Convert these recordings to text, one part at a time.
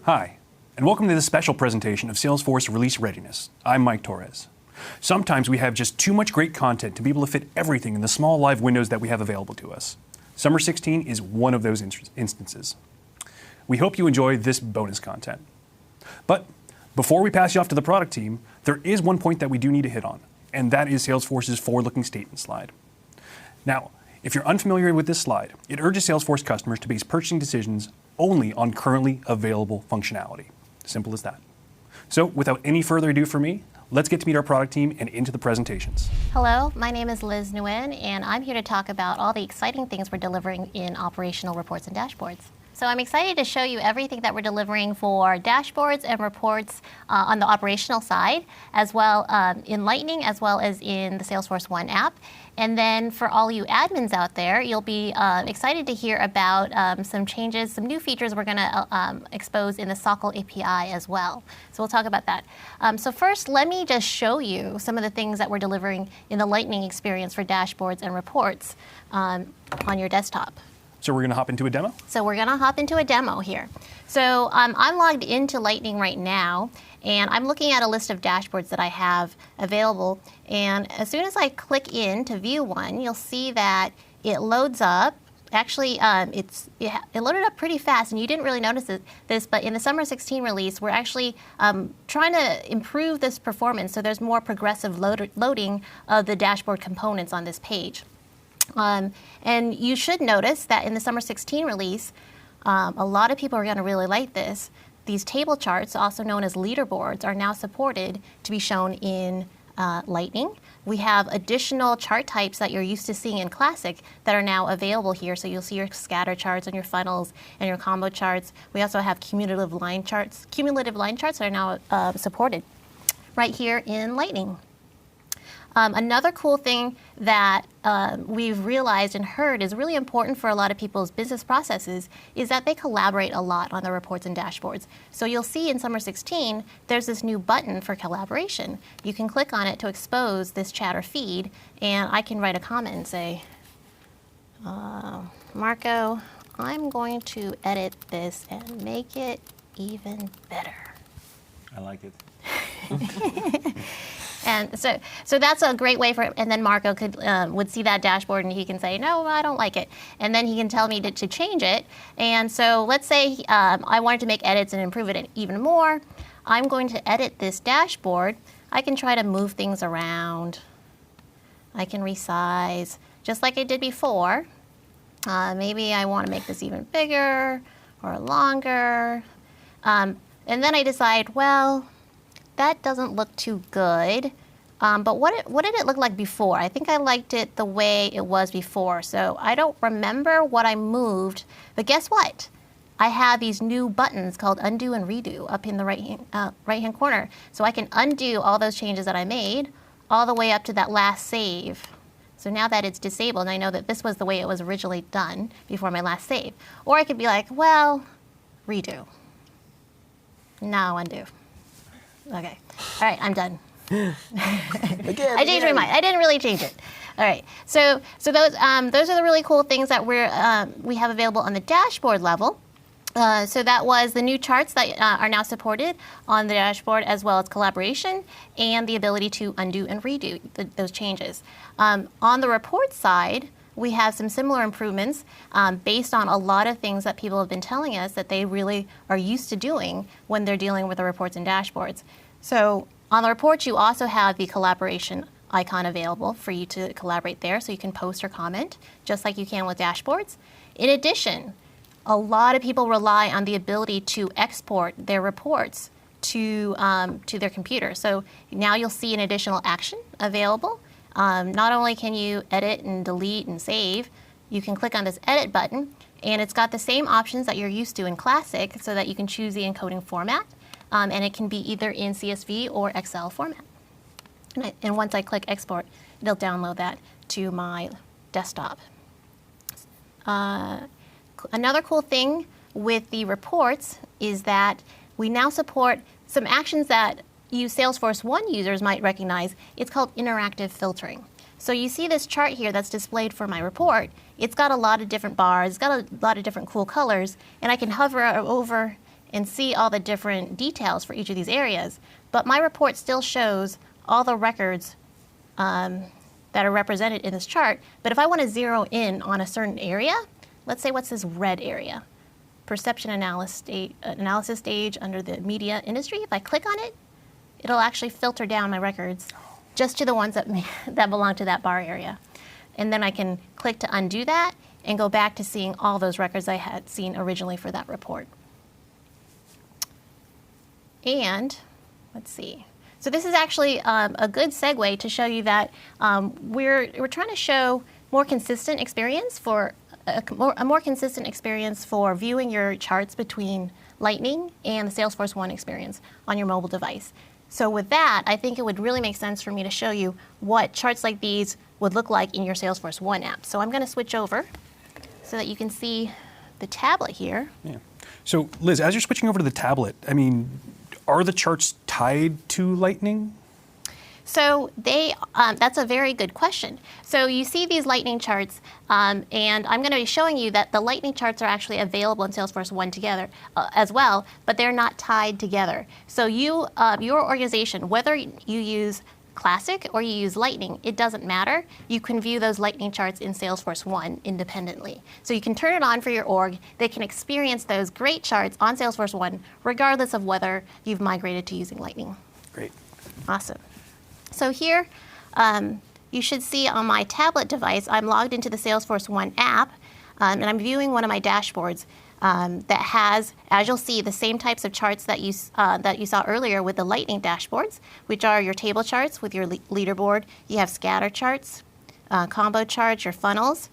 Hi, and welcome to this special presentation of Salesforce Release Readiness. I'm Mike Torres. Sometimes we have just too much great content to be able to fit everything in the small live windows that we have available to us. Summer 16 is one of those instances. We hope you enjoy this bonus content. But before we pass you off to the product team, there is one point that we do need to hit on, and that is Salesforce's forward-looking statement slide. Now, if you're unfamiliar with this slide, it urges Salesforce customers to base purchasing decisions only on currently available functionality. Simple as that. So without any further ado for me, let's get to meet our product team and into the presentations. Hello, my name is Liz Nguyen, and I'm here to talk about all the exciting things we're delivering in operational reports and dashboards. So I'm excited to show you everything that we're delivering for dashboards and reports on the operational side, as well in Lightning, as well as in the Salesforce One app. And then for all you admins out there, you'll be excited to hear about some changes, some new features we're going to expose in the SOCL API as well. So we'll talk about that. So first, let me just show you some of the things that we're delivering in the Lightning experience for dashboards and reports on your desktop. So we're going to hop into a demo? So we're going to hop into a demo here. So I'm logged into Lightning right now, and I'm looking at a list of dashboards that I have available. And as soon as I click in to view one, you'll see that it loads up. Actually, it loaded up pretty fast, and you didn't really notice this, but in the Summer 16 release, we're actually trying to improve this performance so there's more progressive loading of the dashboard components on this page. And you should notice that in the Summer 16 release, a lot of people are going to really like this. These table charts, also known as leaderboards, are now supported to be shown in Lightning. We have additional chart types that you're used to seeing in Classic that are now available here. So you'll see your scatter charts and your funnels and your combo charts. We also have cumulative line charts that are now supported right here in Lightning. Another cool thing that we've realized and heard is really important for a lot of people's business processes is that they collaborate a lot on their reports and dashboards. So you'll see in Summer 16, there's this new button for collaboration. You can click on it to expose this chatter feed, and I can write a comment and say, Marco, I'm going to edit this and make it even better. I like it. And so that's a great way for it. And then Marco would see that dashboard and he can say, no, I don't like it. And then he can tell me to change it. And so let's say I wanted to make edits and improve it even more. I'm going to edit this dashboard. I can try to move things around. I can resize, just like I did before. Maybe I want to make this even bigger or longer. And then I decide, well, that doesn't look too good, but what did it look like before? I think I liked it the way it was before, so I don't remember what I moved, but guess what? I have these new buttons called undo and redo up in the right-hand corner, so I can undo all those changes that I made all the way up to that last save. So now that it's disabled, and I know that this was the way it was originally done before my last save. Or I could be like, well, redo. No, undo. Okay. All right, I'm done. I changed my mind. I didn't really change it. All right. So those are the really cool things that we have available on the dashboard level. So that was the new charts that are now supported on the dashboard, as well as collaboration and the ability to undo and redo those changes. On the report side, we have some similar improvements based on a lot of things that people have been telling us that they really are used to doing when they're dealing with the reports and dashboards. So on the reports, you also have the collaboration icon available for you to collaborate there, so you can post or comment, just like you can with dashboards. In addition, a lot of people rely on the ability to export their reports to their computer. So now you'll see an additional action available. Not only can you edit and delete and save, you can click on this edit button, and it's got the same options that you're used to in Classic so that you can choose the encoding format, and it can be either in CSV or Excel format. And once I click export, it'll download that to my desktop. Another cool thing with the reports is that we now support some actions that you Salesforce One users might recognize. It's called interactive filtering. So you see this chart here that's displayed for my report. It's got a lot of different bars, it's got a lot of different cool colors, and I can hover over and see all the different details for each of these areas, but my report still shows all the records that are represented in this chart. But if I want to zero in on a certain area, let's say what's this red area? Perception analysis stage under the media industry. If I click on it, it'll actually filter down my records just to the ones that belong to that bar area. And then I can click to undo that and go back to seeing all those records I had seen originally for that report. And let's see. So this is actually a good segue to show you that we're trying to show more consistent experience for a more consistent experience for viewing your charts between Lightning and the Salesforce One experience on your mobile device. So with that, I think it would really make sense for me to show you what charts like these would look like in your Salesforce One app. So I'm going to switch over so that you can see the tablet here. Yeah. So Liz, as you're switching over to the tablet, I mean, are the charts tied to Lightning? So that's a very good question. So you see these Lightning charts, and I'm going to be showing you that the Lightning charts are actually available in Salesforce One together as well, but they're not tied together. So your organization, whether you use Classic or you use Lightning, it doesn't matter. You can view those Lightning charts in Salesforce One independently. So you can turn it on for your org. They can experience those great charts on Salesforce One, regardless of whether you've migrated to using Lightning. Great. Awesome. So here, you should see on my tablet device, I'm logged into the Salesforce One app, and I'm viewing one of my dashboards that has, as you'll see, the same types of charts that you saw earlier with the Lightning dashboards, which are your table charts with your leaderboard. You have scatter charts, combo charts, your funnels.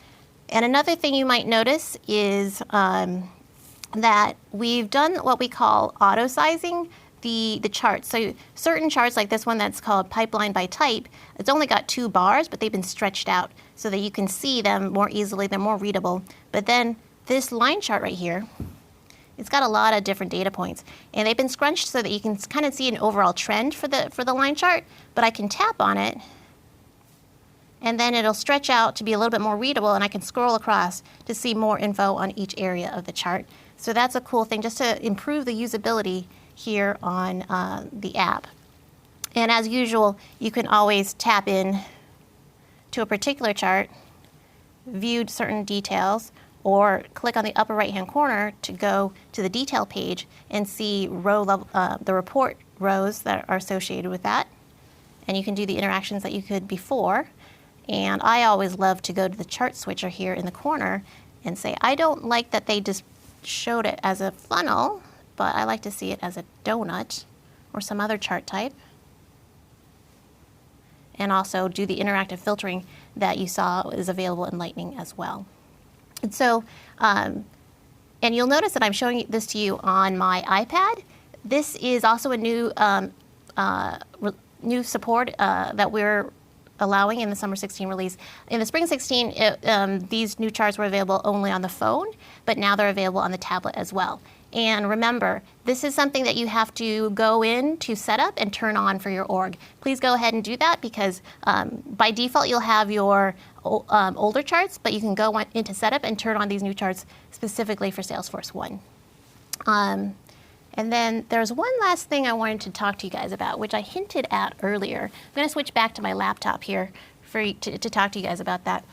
And another thing you might notice is that we've done what we call auto-sizing the charts. So certain charts like this one that's called pipeline by type, it's only got 2 bars, but they've been stretched out so that you can see them more easily, they're more readable. But then this line chart right here, it's got a lot of different data points, and they've been scrunched so that you can kind of see an overall trend for the line chart, but I can tap on it, and then it'll stretch out to be a little bit more readable, and I can scroll across to see more info on each area of the chart. So that's a cool thing just to improve the usability here on the app. And as usual, you can always tap in to a particular chart, view certain details, or click on the upper right-hand corner to go to the detail page and see row level, the report rows that are associated with that. And you can do the interactions that you could before. And I always love to go to the chart switcher here in the corner and say, I don't like that they just showed it as a funnel, but I like to see it as a donut or some other chart type. And also do the interactive filtering that you saw is available in Lightning as well. And so, and you'll notice that I'm showing this to you on my iPad. This is also a new new support that we're allowing in the Summer 16 release. In the Spring 16, these new charts were available only on the phone, but now they're available on the tablet as well. And remember, this is something that you have to go in to set up and turn on for your org. Please go ahead and do that because by default you'll have your older charts, but you can go into setup and turn on these new charts specifically for Salesforce One. And then there's one last thing I wanted to talk to you guys about, which I hinted at earlier. I'm going to switch back to my laptop here to talk to you guys about that.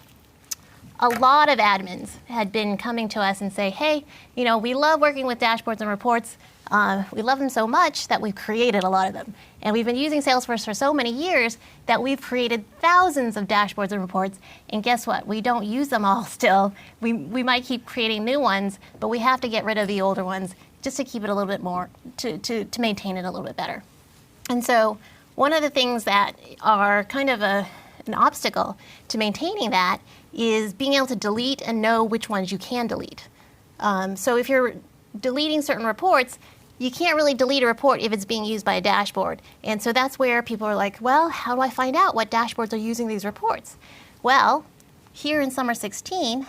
A lot of admins had been coming to us and say, hey, you know, we love working with dashboards and reports. We love them so much that we've created a lot of them. And we've been using Salesforce for so many years that we've created thousands of dashboards and reports. And guess what? We don't use them all still. We might keep creating new ones, but we have to get rid of the older ones just to keep it a little bit more, to maintain it a little bit better. And so one of the things that are kind of an obstacle to maintaining that is being able to delete and know which ones you can delete. So if you're deleting certain reports, you can't really delete a report if it's being used by a dashboard. And so that's where people are like, well, how do I find out what dashboards are using these reports? Well, here in Summer 16,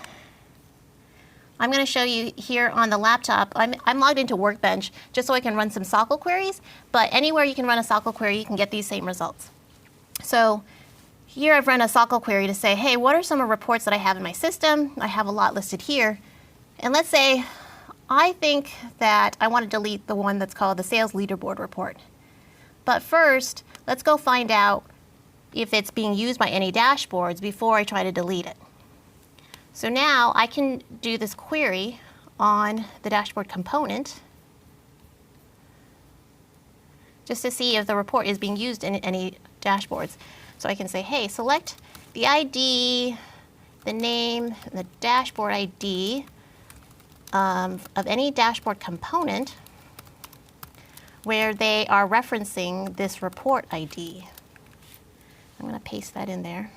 I'm going to show you here on the laptop. I'm logged into Workbench just so I can run some SQL queries, but anywhere you can run a SQL query, you can get these same results. So here I've run a SQL query to say, hey, what are some of the reports that I have in my system? I have a lot listed here. And let's say I think that I want to delete the one that's called the Sales Leaderboard Report. But first, let's go find out if it's being used by any dashboards before I try to delete it. So now I can do this query on the dashboard component just to see if the report is being used in any dashboards. So I can say, hey, select the ID, the name, and the dashboard ID of any dashboard component where they are referencing this report ID. I'm going to paste that in there.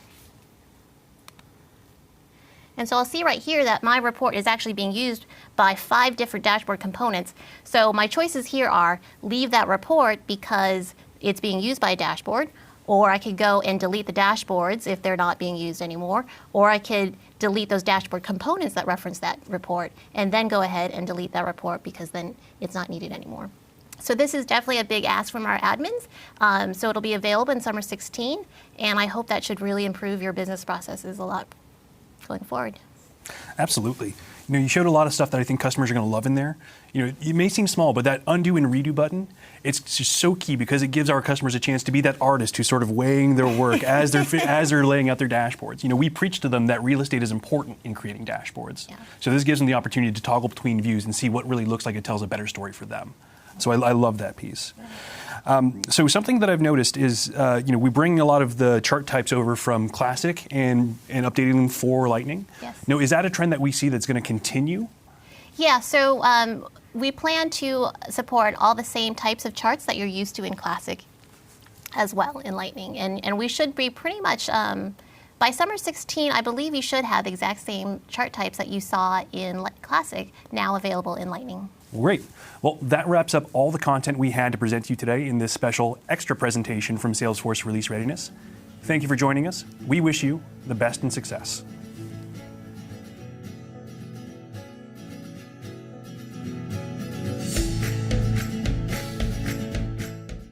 And so I'll see right here that my report is actually being used by 5 different dashboard components. So my choices here are leave that report because it's being used by a dashboard, or I could go and delete the dashboards if they're not being used anymore, or I could delete those dashboard components that reference that report and then go ahead and delete that report because then it's not needed anymore. So this is definitely a big ask from our admins. So it'll be available in summer 16, and I hope that should really improve your business processes a lot going forward. Absolutely. You showed a lot of stuff that I think customers are going to love in there. It may seem small, but that undo and redo button, it's just so key because it gives our customers a chance to be that artist who's sort of weighing their work as they're laying out their dashboards. We preach to them that real estate is important in creating dashboards. Yeah. So this gives them the opportunity to toggle between views and see what really looks like it tells a better story for them. So I love that piece. So something that I've noticed is, we bring a lot of the chart types over from Classic and updating them for Lightning. Yes. Now, is that a trend that we see that's going to continue? Yeah, so we plan to support all the same types of charts that you're used to in Classic as well in Lightning. And we should be pretty much, by summer 16, I believe you should have the exact same chart types that you saw in Classic now available in Lightning. Great. Well, that wraps up all the content we had to present to you today in this special extra presentation from Salesforce Release Readiness. Thank you for joining us. We wish you the best in success.